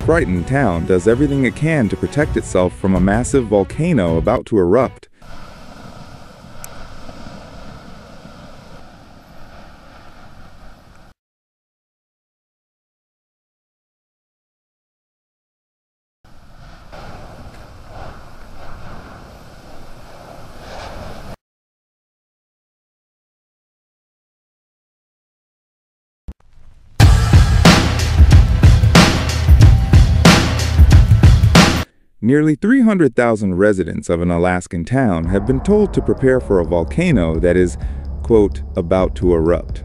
frightened town does everything it can to protect itself from a massive volcano about to erupt. Nearly 300,000 residents of an Alaskan town have been told to prepare for a volcano that is, quote, about to erupt.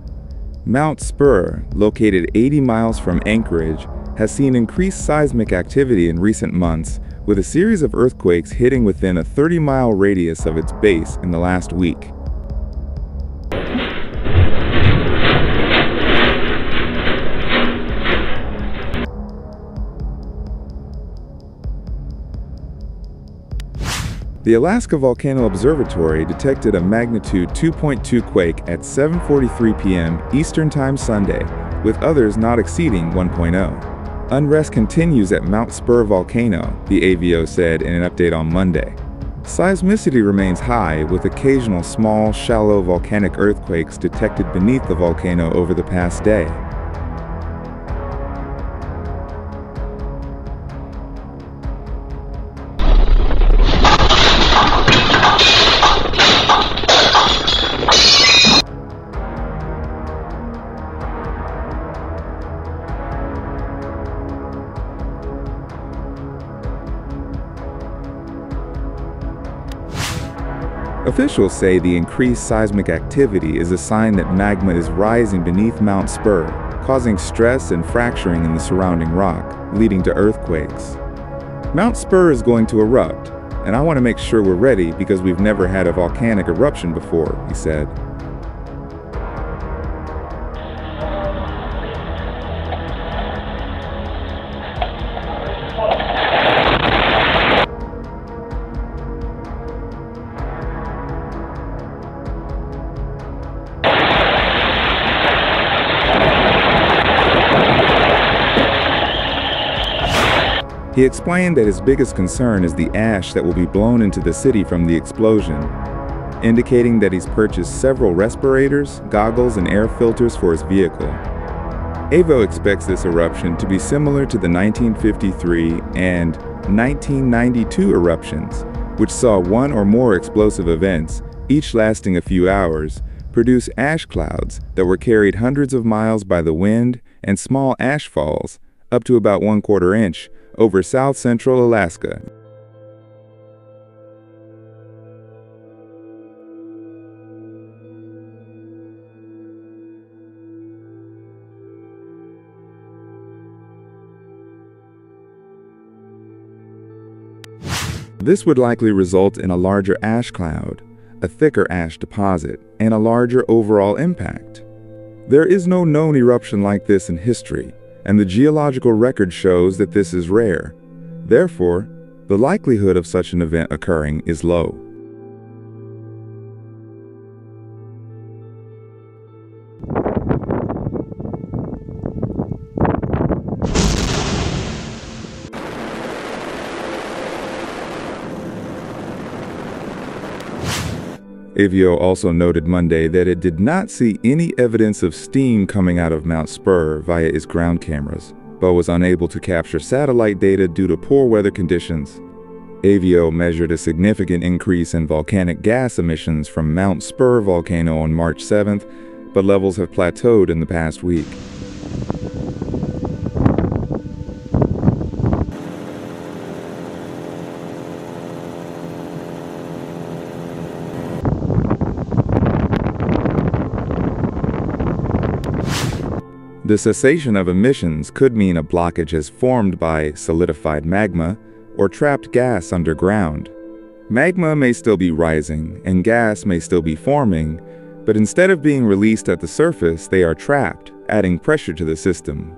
Mount Spurr, located 80 miles from Anchorage, has seen increased seismic activity in recent months, with a series of earthquakes hitting within a 30-mile radius of its base in the last week. The Alaska Volcano Observatory detected a magnitude 2.2 quake at 7:43 p.m. Eastern Time Sunday, with others not exceeding 1.0. Unrest continues at Mount Spurr volcano, the AVO said in an update on Monday. Seismicity remains high, with occasional small, shallow volcanic earthquakes detected beneath the volcano over the past day. Officials say the increased seismic activity is a sign that magma is rising beneath Mount Spurr, causing stress and fracturing in the surrounding rock, leading to earthquakes. Mount Spurr is going to erupt, and I want to make sure we're ready because we've never had a volcanic eruption before, he said. He explained that his biggest concern is the ash that will be blown into the city from the explosion, indicating that he's purchased several respirators, goggles, and air filters for his vehicle. AVO expects this eruption to be similar to the 1953 and 1992 eruptions, which saw one or more explosive events, each lasting a few hours, produce ash clouds that were carried hundreds of miles by the wind and small ash falls, up to about 1/4 inch, over south-central Alaska. This would likely result in a larger ash cloud, a thicker ash deposit, and a larger overall impact. There is no known eruption like this in history, and the geological record shows that this is rare. Therefore, the likelihood of such an event occurring is low. AVO also noted Monday that it did not see any evidence of steam coming out of Mount Spurr via its ground cameras, but was unable to capture satellite data due to poor weather conditions. AVO measured a significant increase in volcanic gas emissions from Mount Spurr volcano on March 7th, but levels have plateaued in the past week. The cessation of emissions could mean a blockage has formed by solidified magma or trapped gas underground. Magma may still be rising and gas may still be forming, but instead of being released at the surface, they are trapped, adding pressure to the system.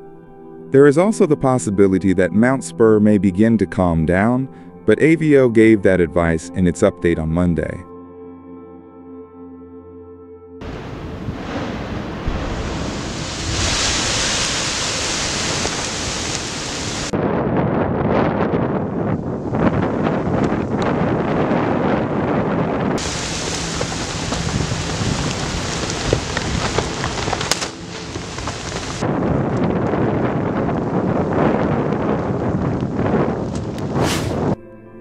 There is also the possibility that Mount Spurr may begin to calm down, but AVO gave that advice in its update on Monday.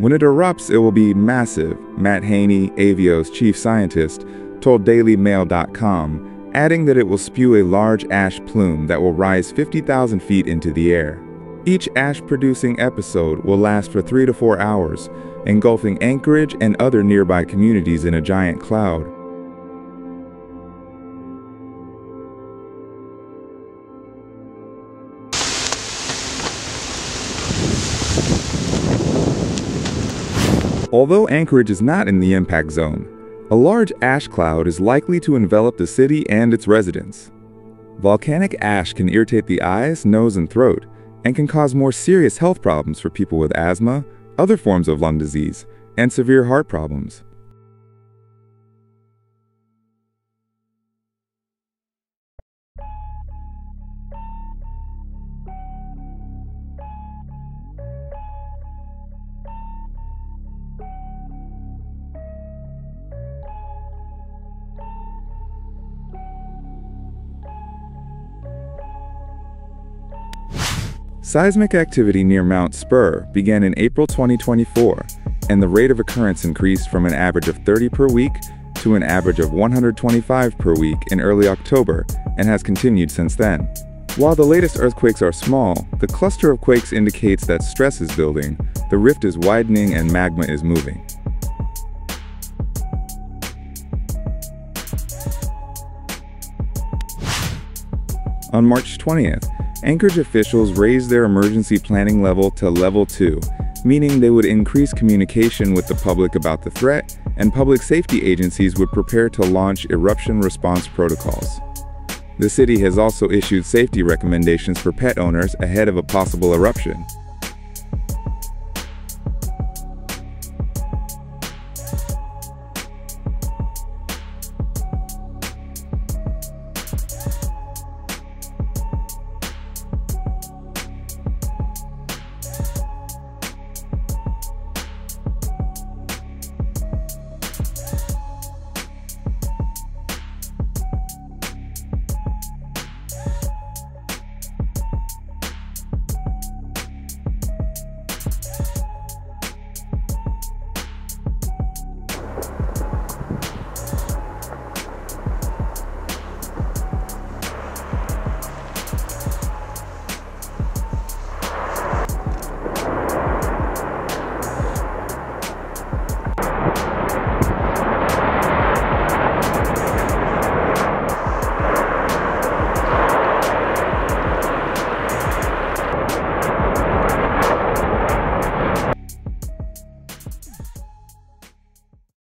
When it erupts, it will be massive, Matt Haney, Avio's chief scientist, told DailyMail.com, adding that it will spew a large ash plume that will rise 50,000 feet into the air. Each ash-producing episode will last for 3 to 4 hours, engulfing Anchorage and other nearby communities in a giant cloud. Although Anchorage is not in the impact zone, a large ash cloud is likely to envelop the city and its residents. Volcanic ash can irritate the eyes, nose, and throat, and can cause more serious health problems for people with asthma, other forms of lung disease, and severe heart problems. Seismic activity near Mount Spurr began in April 2024, and the rate of occurrence increased from an average of 30 per week to an average of 125 per week in early October and has continued since then. While the latest earthquakes are small, the cluster of quakes indicates that stress is building, the rift is widening, and magma is moving. On March 20th, Anchorage officials raised their emergency planning level to Level 2, meaning they would increase communication with the public about the threat, and public safety agencies would prepare to launch eruption response protocols. The city has also issued safety recommendations for pet owners ahead of a possible eruption.